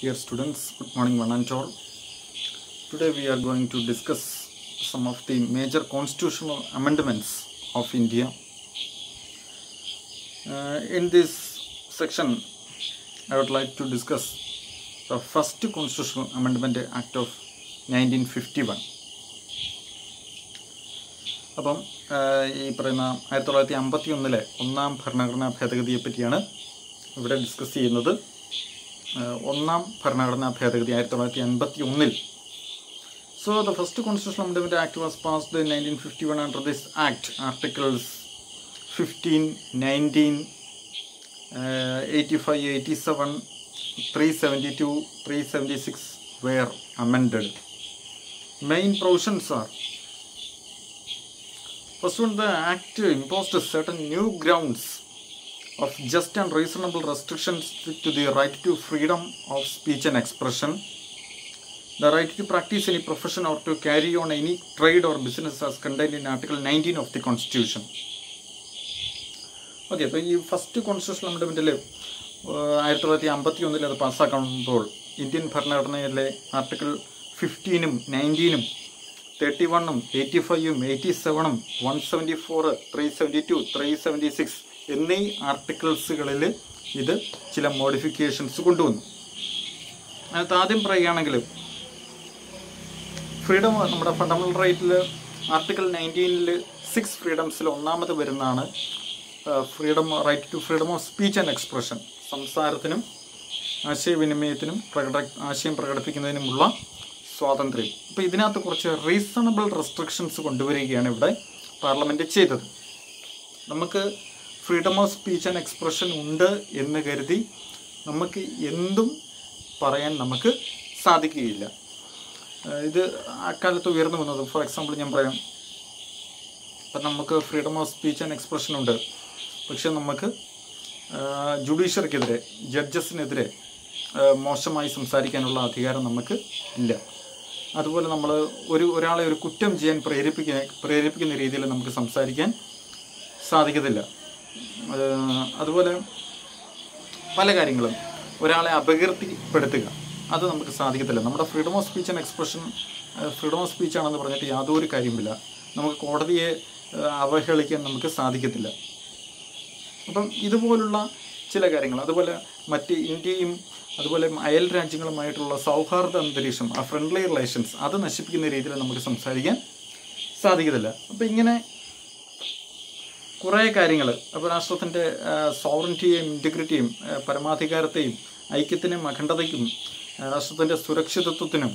Dear students, good morning one and all. Today we are going to discuss some of the major constitutional amendments of India. In this section, I would like to discuss the first Constitutional Amendment Act of 1951. അപ്പം ഈ പറയുന്ന 1951 ഒന്നാം ഭരണഘടനാ ഭേദഗതിയെ പറ്റിയാണ് ഇവിടെ discuss ചെയ്യുന്നത്. ഒന്നാം ഭരണഘടനാ ഭേദഗതി 1951. So the first Constitutional Amendment Act was passed in 1951. Under this act, articles 15, 19, 85, 87, 372, 376 were amended. Main provisions are: first one, the act imposed certain new grounds of just and reasonable restrictions to the right to freedom of speech and expression, the right to practice any profession or to carry on any trade or business as contained in Article 19 of the Constitution. Okay, അപ്പോൾ ഈ first constitutional അമെൻഡ്മെൻറ്റിൽ 1951 അത് പാസ്സാക്കുമ്പോൾ Indian ഭരണഘടനയിലെ article 15, 19, 31, 85, 87, 174, 372, 376 എന്നീ ആർട്ടിക്കിൾസുകളിൽ ഇത് ചില modifications കൊണ്ടുവന്നു. അതിനകത്ത് ആദ്യം പറയുകയാണെങ്കിൽ ഫ്രീഡം, നമ്മുടെ ഫണ്ടമെൻ്റൽ റൈറ്റിൽ ആർട്ടിക്കിൾ 19 6 ഫ്രീഡംസിൽ ഒന്നാമത് വരുന്നതാണ് right to freedom of speech and expression. സംസാരത്തിനും ആശയവിനിമയത്തിനും ആശയം പ്രകടിപ്പിക്കുന്നതിനുമുള്ള സ്വാതന്ത്ര്യം. അപ്പോൾ ഇതിനകത്ത് കുറച്ച് റീസണബിൾ റെസ്ട്രിക്ഷൻസ് കൊണ്ടുവരികയാണ് ഇവിടെ പാർലമെൻറ്റ് ചെയ്തത്. നമുക്ക് freedom of speech and expression ഉണ്ട് എന്ന് കരുതി നമുക്ക് എന്തും പറയാൻ നമുക്ക് സാധിക്കുകയില്ല. ഇത് അക്കാലത്ത് ഉയർന്നു വന്നത്, ഫോർ എക്സാമ്പിൾ ഞാൻ പറയാം, ഇപ്പം നമുക്ക് freedom of speech and expression ഉണ്ട്, പക്ഷെ നമുക്ക് ജുഡീഷ്യറിക്കെതിരെ, ജഡ്ജസിനെതിരെ മോശമായി സംസാരിക്കാനുള്ള അധികാരം നമുക്ക് ഇല്ല. അതുപോലെ നമ്മൾ ഒരാളെ ഒരു കുറ്റം ചെയ്യാൻ പ്രേരിപ്പിക്കുന്ന രീതിയിൽ നമുക്ക് സംസാരിക്കാൻ സാധിക്കത്തില്ല. അതുപോലെ പല കാര്യങ്ങളും, ഒരാളെ അപകീർത്തിപ്പെടുത്തുക, അത് നമുക്ക് സാധിക്കത്തില്ല. നമ്മുടെ freedom of speech and expression freedom of speech ആണെന്ന് പറഞ്ഞിട്ട് യാതൊരു കാര്യമില്ല. നമുക്ക് കോടതിയെ അവഹേളിക്കാൻ നമുക്ക് സാധിക്കത്തില്ല. അപ്പം ഇതുപോലുള്ള ചില കാര്യങ്ങൾ, അതുപോലെ മറ്റ് ഇന്ത്യയും അതുപോലെ അയൽ രാജ്യങ്ങളുമായിട്ടുള്ള സൗഹാർദ്ദ അന്തരീക്ഷം, ആ ഫ്രണ്ട്ലി റിലേഷൻസ്, അത് നശിപ്പിക്കുന്ന രീതിയിൽ നമുക്ക് സംസാരിക്കാൻ സാധിക്കത്തില്ല. അപ്പം ഇങ്ങനെ കുറേ കാര്യങ്ങൾ, അപ്പോൾ രാഷ്ട്രത്തിൻ്റെ സോവറിറ്റിയെയും ഇൻറ്റഗ്രിറ്റിയും പരമാധികാരത്തെയും ഐക്യത്തിനും അഖണ്ഡതയ്ക്കും രാഷ്ട്രത്തിൻ്റെ സുരക്ഷിതത്വത്തിനും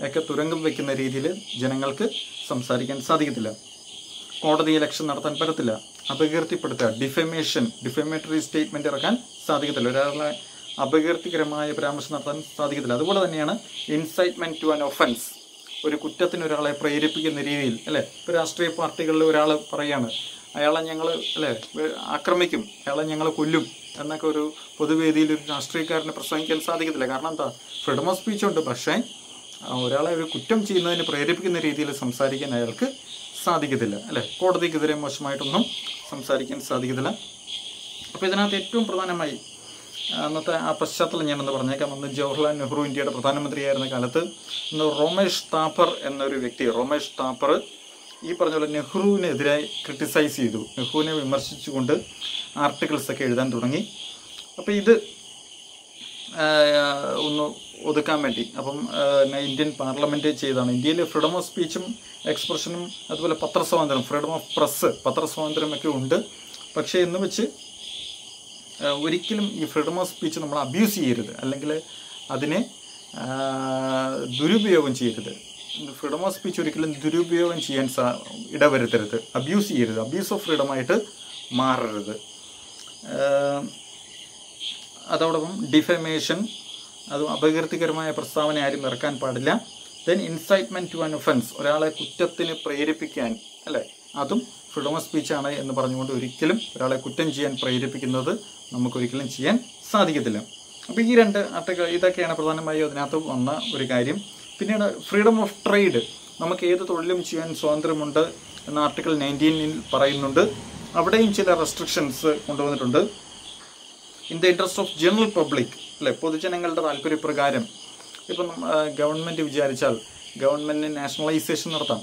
ഒക്കെ തുരങ്കം വയ്ക്കുന്ന രീതിയിൽ ജനങ്ങൾക്ക് സംസാരിക്കാൻ സാധിക്കത്തില്ല. കോടതി ഇലക്ഷൻ നടത്താൻ പറ്റത്തില്ല. അപകീർത്തിപ്പെടുത്തുക, ഡിഫമേറ്ററി സ്റ്റേറ്റ്മെൻറ്റ് ഇറക്കാൻ സാധിക്കത്തില്ല. ഒരാളെ അപകീർത്തികരമായ പരാമർശം നടത്താൻ സാധിക്കത്തില്ല. അതുപോലെ തന്നെയാണ് ഇൻസൈറ്റ്മെൻറ്റ് ടു ആൻ ഒഫൻസ്, ഒരു കുറ്റത്തിന് ഒരാളെ പ്രേരിപ്പിക്കുന്ന രീതിയിൽ, അല്ലേ? ഇപ്പോൾ രാഷ്ട്രീയ പാർട്ടികളിൽ ഒരാൾ പറയാണ്, അയാളെ ഞങ്ങൾ ആക്രമിക്കും, അയാളെ ഞങ്ങൾ കൊല്ലും എന്നൊക്കെ ഒരു പൊതുവേദിയിൽ ഒരു രാഷ്ട്രീയക്കാരന് പ്രസംഗിക്കാൻ സാധിക്കത്തില്ല. കാരണം എന്താ? ഫ്രീഡം ഓഫ് സ്പീച്ച് ഉണ്ട്, പക്ഷേ ഒരാളെ ഒരു കുറ്റം ചെയ്യുന്നതിന് പ്രേരിപ്പിക്കുന്ന രീതിയിൽ സംസാരിക്കാൻ അയാൾക്ക് സാധിക്കത്തില്ല, അല്ലേ? കോടതിക്കെതിരെ മോശമായിട്ടൊന്നും സംസാരിക്കാൻ സാധിക്കത്തില്ല. അപ്പോൾ ഇതിനകത്ത് ഏറ്റവും പ്രധാനമായി അന്നത്തെ ആ പശ്ചാത്തലം ഞാനൊന്ന് പറഞ്ഞേക്കാം. അന്ന് ജവഹർലാൽ നെഹ്റു ഇന്ത്യയുടെ പ്രധാനമന്ത്രിയായിരുന്ന കാലത്ത് റോമേഷ് താപ്പർ എന്നൊരു വ്യക്തി, റോമേഷ് താപ്പർ ഈ പറഞ്ഞ പോലെ നെഹ്റുവിനെതിരെ ക്രിട്ടിസൈസ് ചെയ്തു. നെഹ്റുവിനെ വിമർശിച്ചുകൊണ്ട് ആർട്ടിക്കിൾസൊക്കെ എഴുതാൻ തുടങ്ങി. അപ്പോൾ ഇത് ഒന്ന് ഒതുക്കാൻ വേണ്ടി അപ്പം ഇന്ത്യൻ പാർലമെൻറ്റ് ചെയ്തതാണ്. ഇന്ത്യയിൽ ഫ്രീഡം ഓഫ് സ്പീച്ചും എക്സ്പ്രഷനും അതുപോലെ പത്രസ്വാതന്ത്ര്യം, ഫ്രീഡം ഓഫ് പ്രസ്, പത്രസ്വാതന്ത്ര്യമൊക്കെ ഉണ്ട്. പക്ഷേ എന്ന് വെച്ച് ഒരിക്കലും ഈ ഫ്രീഡം ഓഫ് സ്പീച്ച് നമ്മൾ അബ്യൂസ് ചെയ്യരുത്, അല്ലെങ്കിൽ അതിനെ ദുരുപയോഗം ചെയ്യരുത്. ഫ്രീഡം ഓഫ് സ്പീച്ച് ഒരിക്കലും ദുരുപയോഗം ചെയ്യാൻ ഇടവരുത്തരുത്, അബ്യൂസ് ചെയ്യരുത്, അബ്യൂസ് ഓഫ് ഫ്രീഡമായിട്ട് മാറരുത്. അതോടൊപ്പം ഡിഫമേഷൻ, അതും അപകീർത്തികരമായ പ്രസ്താവന ആരും ഇറക്കാൻ പാടില്ല. Then incitement to an offence, ഒരാളെ കുറ്റത്തിന് പ്രേരിപ്പിക്കാൻ, അല്ലേ? അതും ഫ്രീഡം ഓഫ് സ്പീച്ചാണ് എന്ന് പറഞ്ഞുകൊണ്ട് ഒരിക്കലും ഒരാളെ കുറ്റം ചെയ്യാൻ പ്രേരിപ്പിക്കുന്നത് നമുക്കൊരിക്കലും ചെയ്യാൻ സാധിക്കത്തില്ല. അപ്പോൾ ഈ രണ്ട് ആർട്ടിക്കിൾ ഇതൊക്കെയാണ് പ്രധാനമായും അതിനകത്ത് വന്ന ഒരു കാര്യം. പിന്നീട് ഫ്രീഡം ഓഫ് ട്രേഡ്, നമുക്ക് ഏത് തൊഴിലും ചെയ്യാൻ സ്വാതന്ത്ര്യമുണ്ട് എന്ന് ആർട്ടിക്കിൾ 19 പറയുന്നുണ്ട്. അവിടെയും ചില റെസ്ട്രിക്ഷൻസ് കൊണ്ടുവന്നിട്ടുണ്ട്. In the interest of general public അല്ലെ, പൊതുജനങ്ങളുടെ താല്പര്യപ്രകാരം ഇപ്പം ഗവൺമെൻറ് വിചാരിച്ചാൽ ഗവൺമെൻറ്റിന് നാഷണലൈസേഷൻ നടത്താം.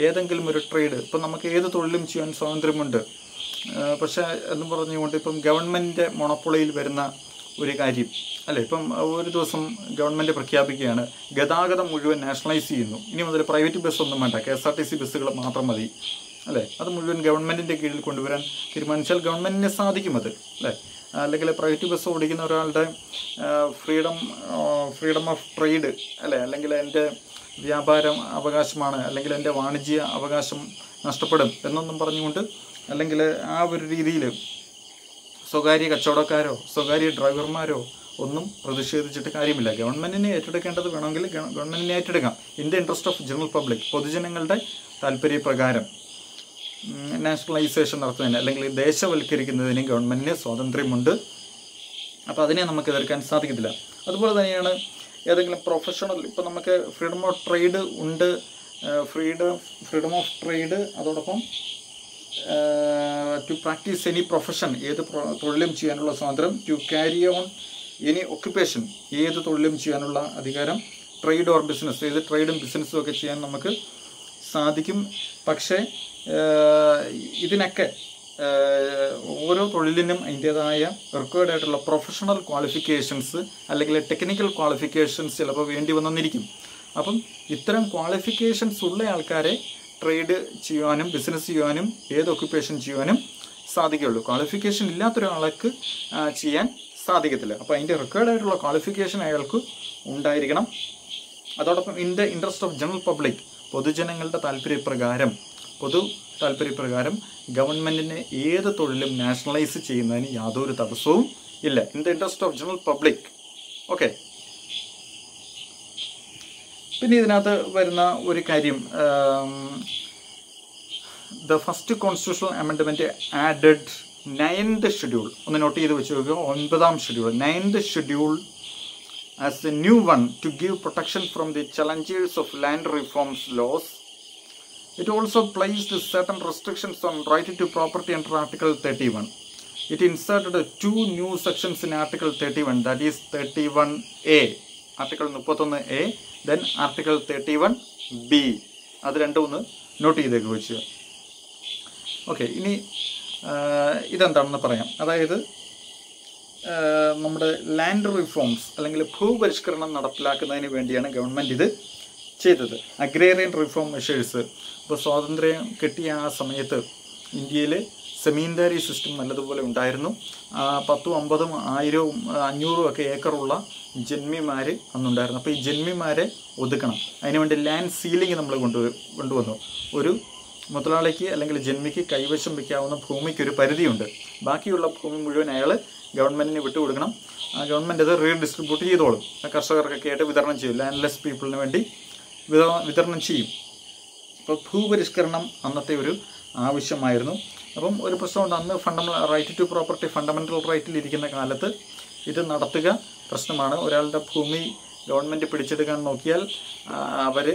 ഏതെങ്കിലും ഒരു ട്രേഡ്, ഇപ്പം നമുക്ക് ഏത് തൊഴിലും ചെയ്യാൻ സ്വാതന്ത്ര്യമുണ്ട്. പക്ഷേ എന്ന് പറഞ്ഞുകൊണ്ട് ഇപ്പം ഗവൺമെൻറ്റിൻ്റെ മൊണപ്പൊളിയിൽ വരുന്ന ഒരു കാര്യം അല്ലേ, ഇപ്പം ഒരു ദിവസം ഗവൺമെൻറ് പ്രഖ്യാപിക്കുകയാണ് ഗതാഗതം മുഴുവൻ നാഷണലൈസ് ചെയ്യുന്നു, ഇനി മുതൽ പ്രൈവറ്റ് ബസ്സൊന്നും വേണ്ട, KSRTC ബസ്സുകൾ മാത്രം മതി അല്ലേ, അത് മുഴുവൻ ഗവൺമെൻറ്റിൻ്റെ കീഴിൽ കൊണ്ടുവരാൻ തീരുമാനിച്ചാൽ ഗവൺമെൻറ്റിന് സാധിക്കും അത് അല്ലേ. അല്ലെങ്കിൽ പ്രൈവറ്റ് ബസ് ഓടിക്കുന്ന ഒരാളുടെ ഫ്രീഡം ഓഫ് ട്രേഡ് അല്ലേ, അല്ലെങ്കിൽ എൻ്റെ വ്യാപാരം അവകാശമാണ്, അല്ലെങ്കിൽ എൻ്റെ വാണിജ്യ അവകാശം നഷ്ടപ്പെടും എന്നൊന്നും പറഞ്ഞുകൊണ്ട്, അല്ലെങ്കിൽ ആ ഒരു രീതിയിൽ സ്വകാര്യ കച്ചവടക്കാരോ സ്വകാര്യ ഡ്രൈവർമാരോ ഒന്നും പ്രതിഷേധിച്ചിട്ട് കാര്യമില്ല. ഗവൺമെൻറ്റിനെ ഏറ്റെടുക്കേണ്ടത് വേണമെങ്കിൽ ഗവൺമെൻറ്റിനെ ഏറ്റെടുക്കാം. In the interest of general public, പൊതുജനങ്ങളുടെ താല്പര്യപ്രകാരം നാഷണലൈസേഷൻ നടത്തുന്നതിന് അല്ലെങ്കിൽ ദേശവൽക്കരിക്കുന്നതിന് ഗവൺമെൻറ്റിന് സ്വാതന്ത്ര്യമുണ്ട്. അപ്പോൾ അതിനെ നമുക്ക് എതിർക്കാൻ സാധിക്കത്തില്ല. അതുപോലെ തന്നെയാണ് ഏതെങ്കിലും പ്രൊഫഷണൽ, ഇപ്പോൾ നമുക്ക് ഫ്രീഡം ഓഫ് ട്രേഡ് ഉണ്ട്, ഫ്രീഡം ഓഫ് ട്രേഡ്, അതോടൊപ്പം ടു പ്രാക്ടീസ് എനി പ്രൊഫഷൻ, ഏത് തൊഴിലും ചെയ്യാനുള്ള സ്വാതന്ത്ര്യം, to carry on any occupation, ഏത് തൊഴിലും ചെയ്യാനുള്ള അധികാരം, ട്രേഡ് ഓർ ബിസിനസ്, ഏത് ട്രേഡും ബിസിനസ്സും ഒക്കെ ചെയ്യാൻ നമുക്ക് സാധിക്കും. പക്ഷേ ഇതിനൊക്കെ ഓരോ തൊഴിലിനും അതിൻ്റേതായ റിക്വയർഡ് ആയിട്ടുള്ള പ്രൊഫഷണൽ ക്വാളിഫിക്കേഷൻസ് അല്ലെങ്കിൽ ടെക്നിക്കൽ ക്വാളിഫിക്കേഷൻസ് ചിലപ്പോൾ വേണ്ടി വന്നിരിക്കും. അപ്പം ഇത്തരം ക്വാളിഫിക്കേഷൻസ് ഉള്ള ആൾക്കാരെ ട്രേഡ് ചെയ്യാനും ബിസിനസ് ചെയ്യാനും ഏത് ഒക്യുപ്പേഷൻ ചെയ്യാനും സാധിക്കുകയുള്ളൂ. ക്വാളിഫിക്കേഷൻ ഇല്ലാത്തൊരാൾക്ക് ചെയ്യാൻ സാധിക്കത്തില്ല. അപ്പോൾ അതിൻ്റെ റിക്വയർഡ് ആയിട്ടുള്ള ക്വാളിഫിക്കേഷൻ അയാൾക്ക് ഉണ്ടായിരിക്കണം. അതോടൊപ്പം in the interest of general public, പൊതുജനങ്ങളുടെ താല്പര്യപ്രകാരം ഗവൺമെൻറ്റിന് ഏത് തൊഴിലും നാഷണലൈസ് ചെയ്യുന്നതിന് യാതൊരു തടസ്സവും ഇല്ല. In the interest of general public. Okay, പിന്നെ ഇതിനകത്ത് വരുന്ന ഒരു കാര്യം, the first constitutional amendment added 9th schedule, ഒന്ന് നോട്ട് ചെയ്ത് വെച്ച് നോക്കുക, 9th schedule, 9th schedule as a new one to give protection from the challenges of land reforms laws. It also placed certain restrictions on right to property under Article 31. It inserted 2 new sections in Article 31, that is 31A, Article 31A, then Article 31B. അത് രണ്ടും ഒന്ന് not ചെയ്തേക്ക് വെച്ച്. Okay, ഇനി ഇതെന്താണെന്ന് പറയാം. അതായത് നമ്മുടെ ലാൻഡ് റിഫോംസ് അല്ലെങ്കിൽ ഭൂപരിഷ്കരണം നടപ്പിലാക്കുന്നതിന് വേണ്ടിയാണ് ഗവൺമെൻറ് ഇത് ചെയ്തത്. അഗ്രേറിയൻ റിഫോം മെഷേഴ്സ്, ഇപ്പോൾ സ്വാതന്ത്ര്യം കിട്ടിയ ആ സമയത്ത് ഇന്ത്യയിൽ സെമീൻദാരി സിസ്റ്റം നല്ലതുപോലെ ഉണ്ടായിരുന്നു. 10, 50, 1000, 500 ഒക്കെ ഏക്കറുള്ള ജന്മിമാർ അന്നുണ്ടായിരുന്നു. അപ്പോൾ ഈ ജന്മിമാരെ ഒതുക്കണം. അതിനുവേണ്ടി ലാൻഡ് സീലിംഗ് നമ്മൾ കൊണ്ടുവന്നു. ഒരു മുതലാളിക്ക് അല്ലെങ്കിൽ ജന്മിക്ക് കൈവശം വയ്ക്കാവുന്ന ഭൂമിക്കൊരു പരിധിയുണ്ട്. ബാക്കിയുള്ള ഭൂമി മുഴുവൻ അയാൾ ഗവൺമെൻറ്റിന് വിട്ടുകൊടുക്കണം. ആ ഗവൺമെൻറ് അത് റീഡിസ്ട്രിബ്യൂട്ട് ചെയ്തോളും, കർഷകർക്കൊക്കെ ആയിട്ട് വിതരണം ചെയ്യും, ലാൻഡ്ലെസ് പീപ്പിളിന് വേണ്ടി വിതരണം ചെയ്യും. അപ്പോൾ ഭൂപരിഷ്കരണം അന്നത്തെ ഒരു ആവശ്യമായിരുന്നു. അപ്പം ഒരു പ്രശ്നമുണ്ട്, അന്ന് റൈറ്റ് ടു പ്രോപ്പർട്ടി ഫണ്ടമെൻ്റൽ റൈറ്റിലിരിക്കുന്ന കാലത്ത് ഇത് നടത്തുക പ്രശ്നമാണ്. ഒരാളുടെ ഭൂമി ഗവൺമെൻറ് പിടിച്ചെടുക്കാൻ നോക്കിയാൽ അവർ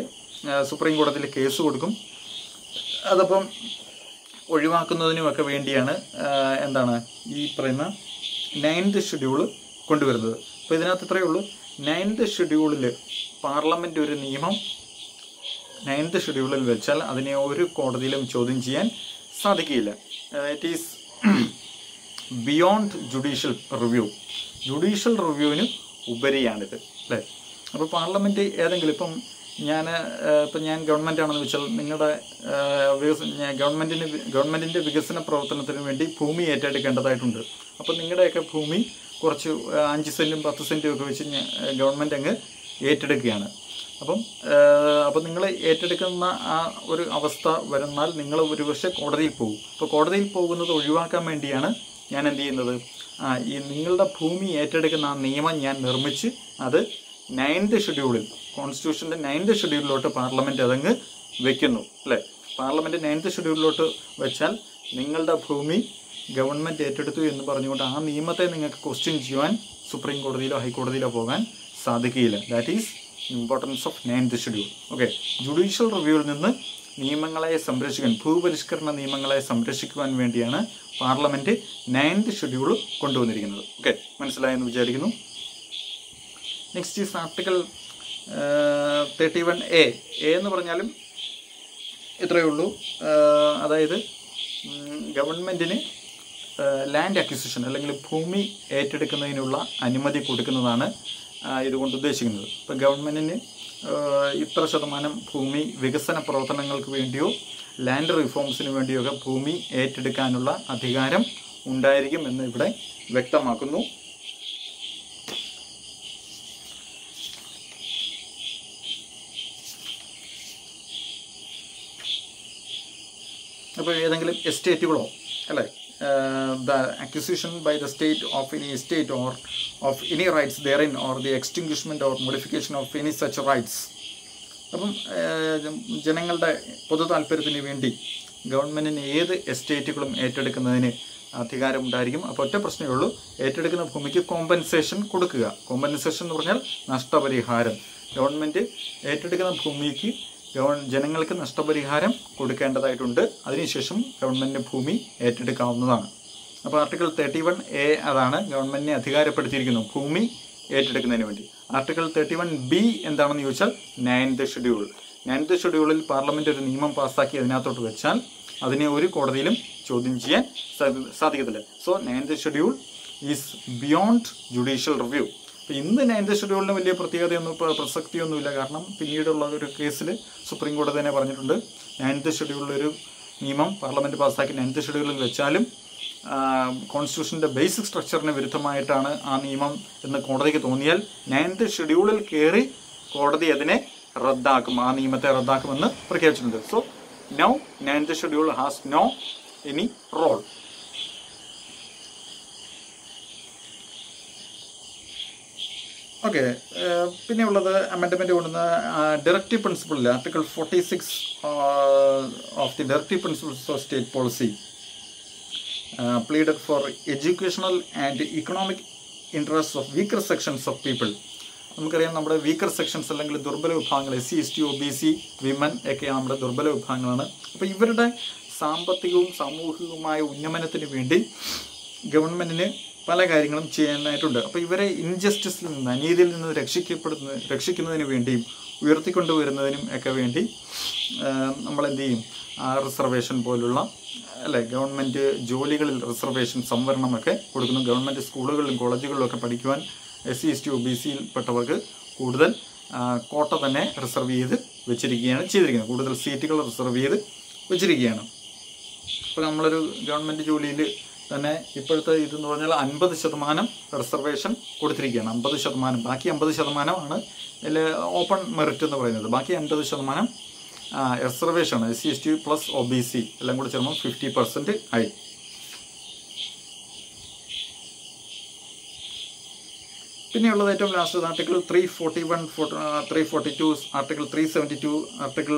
സുപ്രീം കോടതിയിൽ കേസ് കൊടുക്കും. അതപ്പം ഒഴിവാക്കുന്നതിനുമൊക്കെ വേണ്ടിയാണ് എന്താണ് ഈ പറയുന്ന 9th ഷെഡ്യൂൾ കൊണ്ടുവരുന്നത്. അപ്പോൾ ഇതിനകത്ത് ഇത്രയേ ഉള്ളൂ. 9th ഷെഡ്യൂളിൽ പാർലമെൻറ്റ് ഒരു നിയമം 9th ഷെഡ്യൂളിൽ വെച്ചാൽ അതിനെ ഒരു കോടതിയിലും ചോദ്യം ചെയ്യാൻ സാധിക്കില്ല. It is beyond judicial review. Judicial റിവ്യൂവിന് ഉപരിയാണിത് അല്ലേ. അപ്പോൾ പാർലമെൻറ്റ് ഏതെങ്കിലും ഇപ്പം ഞാൻ ഗവൺമെൻറ് ആണെന്ന് വെച്ചാൽ നിങ്ങളുടെ ഗവൺമെൻറ്റിൻ്റെ വികസന പ്രവർത്തനത്തിന് വേണ്ടി ഭൂമി ഏറ്റെടുക്കേണ്ടതായിട്ടുണ്ട്. അപ്പോൾ നിങ്ങളുടെയൊക്കെ ഭൂമി കുറച്ച് 5 സെൻറ്റും 10 സെൻറ്റും ഒക്കെ വെച്ച് ഗവൺമെൻറ് അങ്ങ് ഏറ്റെടുക്കുകയാണ്. അപ്പം നിങ്ങൾ ഏറ്റെടുക്കുന്ന ആ ഒരു അവസ്ഥ വരുന്നാൽ നിങ്ങൾ ഒരുപക്ഷെ കോടതിയിൽ പോകും. അപ്പോൾ കോടതിയിൽ പോകുന്നത് ഒഴിവാക്കാൻ വേണ്ടിയാണ് ഞാൻ എന്ത് ചെയ്യുന്നത്, ഈ നിങ്ങളുടെ ഭൂമി ഏറ്റെടുക്കുന്ന ആ നിയമം ഞാൻ നിർമ്മിച്ച് അത് 9th ഷെഡ്യൂളിൽ, കോൺസ്റ്റിറ്റ്യൂഷൻ്റെ 9th ഷെഡ്യൂളിലോട്ട് പാർലമെൻറ്റ് അതങ്ങ് വെക്കുന്നു അല്ലേ. പാർലമെൻറ്റ് 9th ഷെഡ്യൂളിലോട്ട് വെച്ചാൽ നിങ്ങളുടെ ഭൂമി ഗവൺമെൻറ് ഏറ്റെടുത്തു എന്ന് പറഞ്ഞുകൊണ്ട് ആ നിയമത്തെ നിങ്ങൾക്ക് ക്വസ്റ്റ്യൻ ചെയ്യുവാൻ സുപ്രീം കോടതിയിലോ ഹൈക്കോടതിയിലോ പോകാൻ സാധിക്കുകയില്ല. That is importance of 9th schedule. Okay, judicial റിവ്യൂവിൽ നിന്ന് നിയമങ്ങളെ സംരക്ഷിക്കാൻ, ഭൂപരിഷ്കരണ നിയമങ്ങളെ സംരക്ഷിക്കുവാൻ വേണ്ടിയാണ് പാർലമെൻറ്റ് 9th ഷെഡ്യൂൾ കൊണ്ടുവന്നിരിക്കുന്നത്. ഓക്കെ, മനസ്സിലായെന്ന് വിചാരിക്കുന്നു. Next is article 31A. എന്ന് പറഞ്ഞാലും ഇത്രയേ ഉള്ളൂ. അതായത് ഗവൺമെൻറ്റിന് ലാൻഡ് അക്വിസിഷൻ അല്ലെങ്കിൽ ഭൂമി ഏറ്റെടുക്കുന്നതിനുള്ള അനുമതി കൊടുക്കുന്നതാണ് ഇതുകൊണ്ട് ഉദ്ദേശിക്കുന്നത്. ഇപ്പോൾ ഗവൺമെൻറ്റിന് ഇത്ര ശതമാനം ഭൂമി വികസന പ്രവർത്തനങ്ങൾക്ക് വേണ്ടിയോ ലാൻഡ് റിഫോംസിന് വേണ്ടിയോ ഒക്കെ ഭൂമി ഏറ്റെടുക്കാനുള്ള അധികാരം ഉണ്ടായിരിക്കും എന്ന് ഇവിടെ വ്യക്തമാക്കുന്നു. അപ്പോൾ ഏതെങ്കിലും എസ്റ്റേറ്റുകളോ അല്ലേ, the acquisition by the state of any estate or of any rights therein or the extinguishment or modification of any such rights. അപ്പം ജനങ്ങളുടെ പൊതു താല്പര്യത്തിന് വേണ്ടി ഗവൺമെൻറ്റിന് ഏത് എസ്റ്റേറ്റുകളും ഏറ്റെടുക്കുന്നതിന് അധികാരമുണ്ടായിരിക്കും. അപ്പോൾ ഒറ്റ പ്രശ്നമേ ഉള്ളൂ, ഏറ്റെടുക്കുന്ന ഭൂമിക്ക് കോമ്പൻസേഷൻ കൊടുക്കുക. കോമ്പൻസേഷൻ എന്ന് പറഞ്ഞാൽ നഷ്ടപരിഹാരം. ഗവൺമെൻറ് ഏറ്റെടുക്കുന്ന ഭൂമിക്ക് ജനങ്ങൾക്ക് നഷ്ടപരിഹാരം കൊടുക്കേണ്ടതായിട്ടുണ്ട്. അതിനുശേഷം ഗവൺമെൻറ്റിന് ഭൂമി ഏറ്റെടുക്കാവുന്നതാണ്. അപ്പോൾ ആർട്ടിക്കിൾ 31A അതാണ് ഗവൺമെൻറ്റിനെ അധികാരപ്പെടുത്തിയിരിക്കുന്നു ഭൂമി ഏറ്റെടുക്കുന്നതിന് വേണ്ടി. ആർട്ടിക്കിൾ 31B എന്താണെന്ന് ചോദിച്ചാൽ 9th ഷെഡ്യൂൾ. 9th ഷെഡ്യൂളിൽ പാർലമെൻറ്റ് ഒരു നിയമം പാസ്സാക്കി അതിനകത്തോട്ട് വെച്ചാൽ അതിനെ ഒരു കോടതിയിലും ചോദ്യം ചെയ്യാൻ സാധിക്കത്തില്ല. So 9th schedule is beyond judicial review. അപ്പോൾ ഇന്ന് 9th ഷെഡ്യൂളിന് വലിയ പ്രത്യേകതയൊന്നും പ്രസക്തിയൊന്നുമില്ല. കാരണം പിന്നീടുള്ള ഒരു കേസിൽ സുപ്രീം കോടതി തന്നെ പറഞ്ഞിട്ടുണ്ട് 9th ഷെഡ്യൂളിലൊരു നിയമം പാർലമെൻറ്റ് പാസ്സാക്കി 9th ഷെഡ്യൂളിൽ വെച്ചാലും കോൺസ്റ്റിറ്റ്യൂഷൻ്റെ ബേസിക് സ്ട്രക്ചറിന് വിരുദ്ധമായിട്ടാണ് ആ നിയമം എന്ന് കോടതിക്ക് തോന്നിയാൽ 9th ഷെഡ്യൂളിൽ കയറി കോടതി അതിനെ റദ്ദാക്കും, ആ നിയമത്തെ റദ്ദാക്കുമെന്ന് പ്രഖ്യാപിച്ചിട്ടുണ്ട്. So now 9th schedule has no any role. Okay, പിന്നെ ഉള്ളത് അമെൻഡ്മെൻറ്റ് കൊണ്ടുവന്ന ഡയറക്റ്റീവ് പ്രിൻസിപ്പിളിൽ article 46 of the directive principles of state policy pleaded for educational and economic interests of weaker sections of people. നമുക്കറിയാം നമ്മുടെ വീക്കർ സെക്ഷൻസ് അല്ലെങ്കിൽ ദുർബല വിഭാഗങ്ങൾ SC ST OBC women ഒക്കെയാണ് നമ്മുടെ ദുർബല വിഭാഗങ്ങളാണ്. അപ്പോൾ ഇവരുടെ സാമ്പത്തികവും സാമൂഹികവുമായ ഉന്നമനത്തിന് വേണ്ടി ഗവൺമെൻറ്റിന് പല കാര്യങ്ങളും ചെയ്യാനായിട്ടുണ്ട്. അപ്പോൾ ഇവരെ ഇൻജസ്റ്റിസിൽ നിന്ന്, അനീതിയിൽ നിന്ന് രക്ഷിക്കുന്നതിന് വേണ്ടിയും ഉയർത്തിക്കൊണ്ടുവരുന്നതിനും ഒക്കെ വേണ്ടി നമ്മളെന്ത് ചെയ്യും, റിസർവേഷൻ പോലുള്ള അല്ലേ ഗവൺമെൻറ് ജോലികളിൽ റിസർവേഷൻ സംവരണമൊക്കെ കൊടുക്കുന്നു. ഗവൺമെൻറ് സ്കൂളുകളിലും കോളേജുകളിലും ഒക്കെ പഠിക്കുവാൻ SC ST OBCയിൽപ്പെട്ടവർക്ക് കൂടുതൽ കോട്ട തന്നെ റിസർവ് ചെയ്ത് ചെയ്തിരിക്കുന്നത്. കൂടുതൽ സീറ്റുകൾ റിസർവ് ചെയ്ത് വെച്ചിരിക്കുകയാണ്. ഇപ്പോൾ നമ്മളൊരു ഗവൺമെൻറ് ജോലിയിൽ തന്നെ ഇപ്പോഴത്തെ ഇതെന്ന് പറഞ്ഞാൽ 50% റിസർവേഷൻ കൊടുത്തിരിക്കുകയാണ്. 50%, ബാക്കി 50% ഓപ്പൺ മെറിറ്റ് എന്ന് പറയുന്നത്. ബാക്കി 50% റിസർവേഷനാണ്. SC ST പ്ലസ് OBC എല്ലാം കൂടി ചേർന്ന് 50% ആയി. പിന്നെയുള്ളത് ഏറ്റവും ലാസ്റ്റ് ആർട്ടിക്കിൾ 341, 342, ആർട്ടിക്കിൾ 372, ആർട്ടിക്കിൾ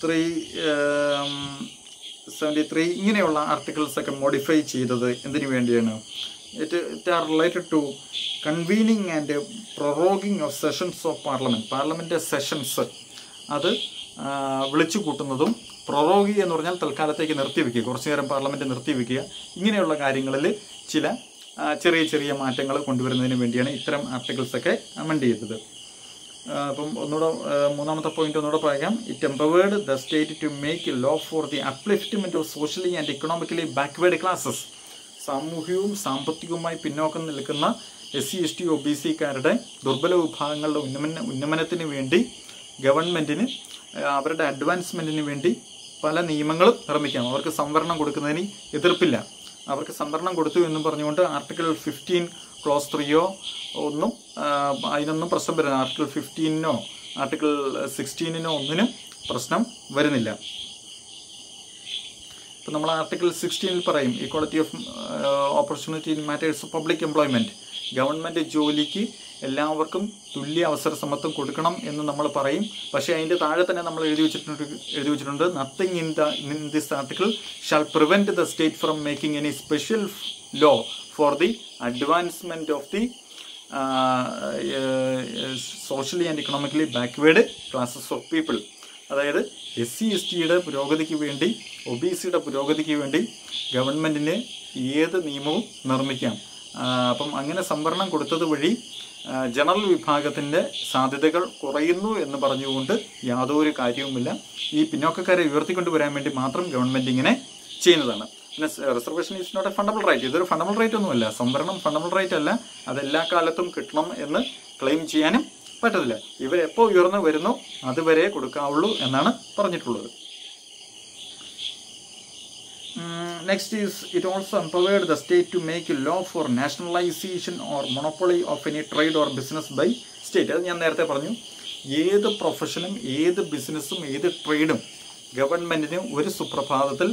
373 ഇങ്ങനെയുള്ള ആർട്ടിക്കിൾസൊക്കെ മോഡിഫൈ ചെയ്തത് എന്തിനു വേണ്ടിയാണ്? It are related to convening and proroguing of sessions of parliament. Parliament sessions അത് വിളിച്ചു കൂട്ടുന്നതും, പ്രൊറോഗി എന്ന് പറഞ്ഞാൽ തൽക്കാലത്തേക്ക് നിർത്തിവെക്കുക, കുറച്ചു നേരം പാർലമെൻറ്റ് നിർത്തിവെക്കുക, ഇങ്ങനെയുള്ള കാര്യങ്ങളിൽ ചില ചെറിയ ചെറിയ മാറ്റങ്ങൾ കൊണ്ടുവരുന്നതിന് വേണ്ടിയാണ് ഇത്തരം ആർട്ടിക്കിൾസൊക്കെ അമെൻഡ് ചെയ്തത്. അപ്പം ഒന്നുകൂടെ മൂന്നാമത്തെ പോയിന്റ് ഒന്നുകൂടെ പറയാം. It empowered the state to make law for the upliftment of socially and economically backward classes. സാമൂഹികവും സാമ്പത്തികവുമായി പിന്നോക്കം നിൽക്കുന്ന SC ST OBCക്കാരുടെ ദുർബല വിഭാഗങ്ങളുടെ ഉന്നമനത്തിന് വേണ്ടി ഗവൺമെൻറ്റിന് അവരുടെ അഡ്വാൻസ്മെൻറ്റിന് വേണ്ടി പല നിയമങ്ങളും നിർമ്മിക്കാം. അവർക്ക് സംവരണം കൊടുക്കുന്നതിന് എതിർപ്പില്ല. അവർക്ക് സംവരണം കൊടുത്തു എന്നും പറഞ്ഞുകൊണ്ട് ആർട്ടിക്കിൾ 15 ക്ലോസ് 3 ഒന്നും അതിനൊന്നും പ്രശ്നം വരുന്നില്ല. ആർട്ടിക്കിൾ 15 ആർട്ടിക്കിൾ 16 ഒന്നിനും പ്രശ്നം വരുന്നില്ല. ഇപ്പം നമ്മൾ ആർട്ടിക്കിൾ 16 പറയും equality of opportunity in matters of public employment. Government ജോലിക്ക് എല്ലാവർക്കും തുല്യ അവസര സമത്വം കൊടുക്കണം എന്ന് നമ്മൾ പറയും. പക്ഷേ അതിൻ്റെ താഴെ തന്നെ നമ്മൾ എഴുതി വെച്ചിട്ടുണ്ട് nothing in this article shall prevent the state from making any special law for the advancement of the socially and economically backward classes of people. അതായത് SC/STയുടെ പുരോഗതിക്ക് വേണ്ടി, OBCയുടെ പുരോഗതിക്ക് വേണ്ടി ഗവൺമെൻറ്റിന് ഏത് നിയമവും നിർമ്മിക്കാം. അപ്പം അങ്ങനെ സംവരണം കൊടുത്തത് വഴി ജനറൽ വിഭാഗത്തിൻ്റെ സാധ്യതകൾ കുറയുന്നു എന്ന് പറഞ്ഞുകൊണ്ട് യാതൊരു കാര്യവുമില്ല. ഈ പിന്നോക്കക്കാരെ ഉയർത്തിക്കൊണ്ടുവരാൻ വേണ്ടി മാത്രം ഗവൺമെൻറ് ഇങ്ങനെ ചെയ്യുന്നതാണ്. പിന്നെ reservation is not a fundamental right. ഇതൊരു ഫണ്ടമെന്റൽ റൈറ്റ് ഒന്നുമല്ല. സംവരണം ഫണ്ടമെന്റൽ റൈറ്റ് അല്ല. അതെല്ലാ കാലത്തും കിട്ടണം എന്ന് ക്ലെയിം ചെയ്യാനും പറ്റത്തില്ല. ഇവരെപ്പോൾ ഉയർന്നു വരുന്നോ അതുവരെ കൊടുക്കാവുള്ളൂ എന്നാണ് പറഞ്ഞിട്ടുള്ളത്. Next is, it also empowered the state to make a law for nationalization or monopoly of any trade or business by state. അത് ഞാൻ നേരത്തെ പറഞ്ഞു. ഏത് പ്രൊഫഷനും ഏത് ബിസിനസ്സും ഏത് ട്രേഡും ഗവൺമെൻറ്റിന് ഒരു സുപ്രഭാതത്തിൽ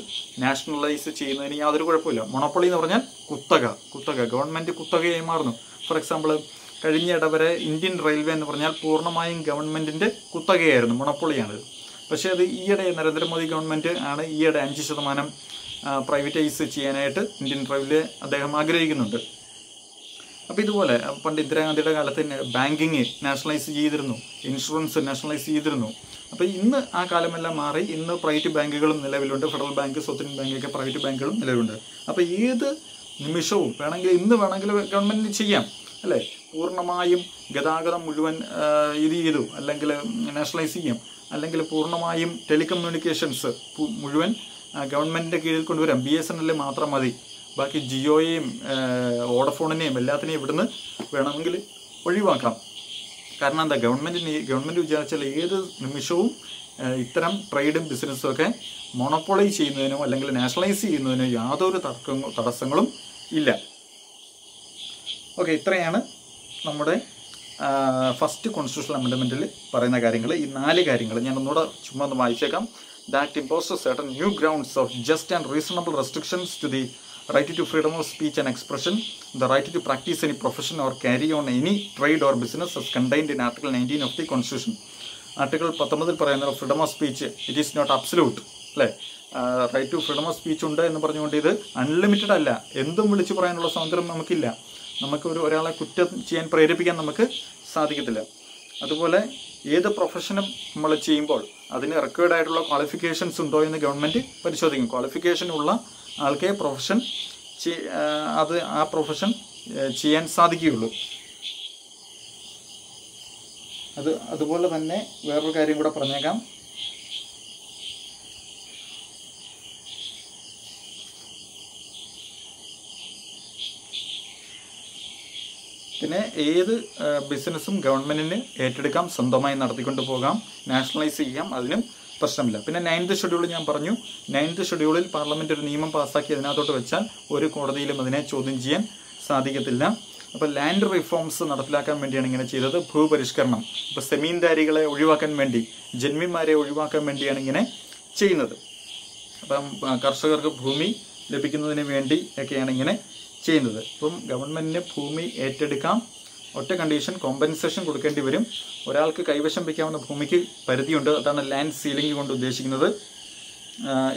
നാഷണലൈസ് ചെയ്യുന്നതിന് യാതൊരു കുഴപ്പമില്ല. മൊണോപ്പൊളി എന്ന് പറഞ്ഞാൽ കുത്തക ഗവൺമെൻറ് കുത്തകയായി മാറുന്നു. ഫോർ എക്സാമ്പിൾ, കഴിഞ്ഞ ഇടവരെ ഇന്ത്യൻ റെയിൽവേ എന്ന് പറഞ്ഞാൽ പൂർണ്ണമായും ഗവൺമെൻറ്റിൻ്റെ കുത്തകയായിരുന്നു, മൊണോപ്പൊളിയാണിത്. പക്ഷേ അത് ഈയിടെ നരേന്ദ്രമോദി ഗവൺമെൻറ് ആണ് ഈയിടെ 5% പ്രൈവറ്റൈസ് ചെയ്യാനായിട്ട് ഇന്ത്യൻ റെയിൽവേ അദ്ദേഹം ആഗ്രഹിക്കുന്നുണ്ട്. അപ്പോൾ ഇതുപോലെ പണ്ട് ഇന്ദിരാഗാന്ധിയുടെ കാലത്ത് ബാങ്കിങ് നാഷണലൈസ് ചെയ്തിരുന്നു, ഇൻഷുറൻസ് നാഷണലൈസ് ചെയ്തിരുന്നു. അപ്പോൾ ഇന്ന് ആ കാലമെല്ലാം മാറി. ഇന്ന് പ്രൈവറ്റ് ബാങ്കുകളും നിലവിലുണ്ട്. ഫെഡറൽ ബാങ്ക്, സൗത്ത് ഇന്ത്യൻ ബാങ്കൊക്കെ പ്രൈവറ്റ് ബാങ്കുകളും നിലവിലുണ്ട്. അപ്പോൾ ഏത് നിമിഷവും ഇന്ന് വേണമെങ്കിൽ ഗവൺമെൻറ്റിന് ചെയ്യാം അല്ലേ? പൂർണ്ണമായും ഗതാഗതം മുഴുവൻ ഇത് ചെയ്തു അല്ലെങ്കിൽ നാഷണലൈസ് ചെയ്യാം, അല്ലെങ്കിൽ പൂർണ്ണമായും ടെലികമ്മ്യൂണിക്കേഷൻസ് മുഴുവൻ ഗവൺമെൻറ്റിൻ്റെ കീഴിൽ കൊണ്ടുവരാം. BSNL മാത്രം മതി, ബാക്കി ജിയോയെയും വോഡഫോണിനെയും എല്ലാത്തിനെയും ഇവിടുന്ന് വേണമെങ്കിൽ ഒഴിവാക്കാം. കാരണം എന്താ, ഗവൺമെൻറ് വിചാരിച്ചാൽ ഏത് നിമിഷവും ഇത്തരം ട്രേഡും ബിസിനസ്സും ഒക്കെ മോണോപ്പൊളൈ ചെയ്യുന്നതിനോ അല്ലെങ്കിൽ നാഷണലൈസ് ചെയ്യുന്നതിനോ യാതൊരു തടസ്സങ്ങളും ഇല്ല. ഓക്കെ, ഇത്രയാണ് നമ്മുടെ ഫസ്റ്റ് കോൺസ്റ്റിറ്റ്യൂഷണൽ അമെൻഡ്മെൻറ്റിൽ പറയുന്ന കാര്യങ്ങൾ. ഈ 4 കാര്യങ്ങൾ ഞാൻ ഒന്നുകൂടെ ചുമ്മാ ഒന്ന് വായിച്ചേക്കാം. The Act imposes certain new grounds of just and reasonable restrictions to the right to freedom of speech and expression, the right to practice any profession or carry on any trade or business as contained in Article 19 of the Constitution. Article 19 പറയുന്നത് freedom of speech it is not absolute അല്ലേ? Right to freedom of speech ഉണ്ട് എന്ന് പറഞ്ഞുകൊണ്ട് ഇത് unlimited അല്ല. എന്തും വിളിച്ചു പറയാനുള്ള സ്വാതന്ത്ര്യം നമുക്കില്ല. നമുക്ക് ഒരാളെ കുറ്റം ചെയ്യാൻ പ്രേരിപ്പിക്കാൻ നമുക്ക് സാധിക്കത്തില്ല. അതുപോലെ ഏത് പ്രൊഫഷനും നമ്മൾ ചെയ്യുമ്പോൾ അതിന് റിക്വയർഡ് ആയിട്ടുള്ള ക്വാളിഫിക്കേഷൻസ് ഉണ്ടോ എന്ന് ഗവൺമെൻറ് പരിശോധിക്കും. ക്വാളിഫിക്കേഷൻ ഉള്ള ആൾക്കേ ആ പ്രൊഫഷൻ ചെയ്യാൻ സാധിക്കുകയുള്ളൂ. അതുപോലെ തന്നെ വേറൊരു കാര്യം കൂടെ പറഞ്ഞേക്കാം. പിന്നെ ഏത് ബിസിനസ്സും ഗവൺമെൻറ്റിന് ഏറ്റെടുക്കാം, സ്വന്തമായി നടത്തിക്കൊണ്ട് പോകാം, നാഷണലൈസ് ചെയ്യാം, അതിനും പ്രശ്നമില്ല. പിന്നെ 9th ഷെഡ്യൂൾ ഞാൻ പറഞ്ഞു. 9th ഷെഡ്യൂളിൽ പാർലമെൻറ്റ് ഒരു നിയമം പാസ്സാക്കി അതിനകത്തോട്ട് വെച്ചാൽ ഒരു കോടതിയിലും അതിനെ ചോദ്യം ചെയ്യാൻ സാധിക്കത്തില്ല. അപ്പോൾ ലാൻഡ് റിഫോംസ് നടപ്പിലാക്കാൻ വേണ്ടിയാണ് ഇങ്ങനെ ചെയ്തത്. ഭൂപരിഷ്കരണം, ഇപ്പോൾ സെമീൻദാരികളെ ഒഴിവാക്കാൻ വേണ്ടി, ജന്മിമാരെ ഒഴിവാക്കാൻ വേണ്ടിയാണ് ഇങ്ങനെ ചെയ്യുന്നത്. അപ്പം കർഷകർക്ക് ഭൂമി ലഭിക്കുന്നതിന് വേണ്ടി ഒക്കെയാണ് ഇങ്ങനെ ചെയ്യുന്നത്. ഇപ്പം ഗവൺമെൻറ്റിന് ഭൂമി ഏറ്റെടുക്കാം, ഒറ്റ കണ്ടീഷൻ, കോമ്പൻസേഷൻ കൊടുക്കേണ്ടി വരും. ഒരാൾക്ക് കൈവശം വയ്ക്കാവുന്ന ഭൂമിക്ക് പരിധിയുണ്ട്. അതാണ് ലാൻഡ് സീലിംഗ് കൊണ്ട് ഉദ്ദേശിക്കുന്നത്.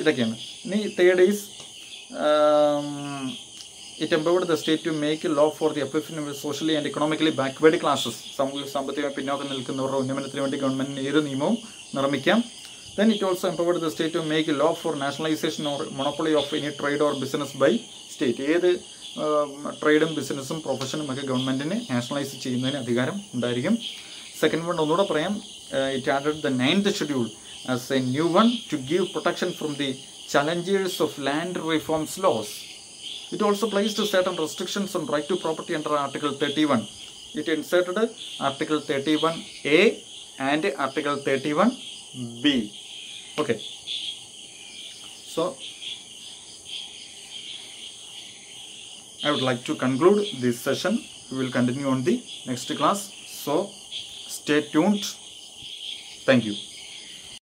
ഇതൊക്കെയാണ്. ഇനി third is it empowered the state to make law for the upliftment of socially and economically backward classes. സാമ്പത്തികമായി പിന്നോക്കം നിൽക്കുന്നവരുടെ ഉന്നമനത്തിന് വേണ്ടി ഗവൺമെൻറ്റിന് ഏത് നിയമവും നിർമ്മിക്കാം. Then it also empowered the state to make a law for nationalization or monopoly of any trade or business by state. ഏത് ട്രേഡും ബിസിനസ്സും പ്രൊഫഷനും ഒക്കെ ഗവൺമെൻറ്റിന് നാഷണലൈസ് ചെയ്യുന്നതിന് അധികാരം ഉണ്ടായിരിക്കും. സെക്കൻഡ് വൺ ഒന്നുകൂടെ പറയാം. It added the 9th schedule as a new one to give protection from the challenges of land reforms laws. It also placed certain restrictions on right to property under Article 31. It inserted Article 31A and Article 31B. Okay. So, I would like to conclude this session. We will continue on the next class. So, stay tuned. Thank you.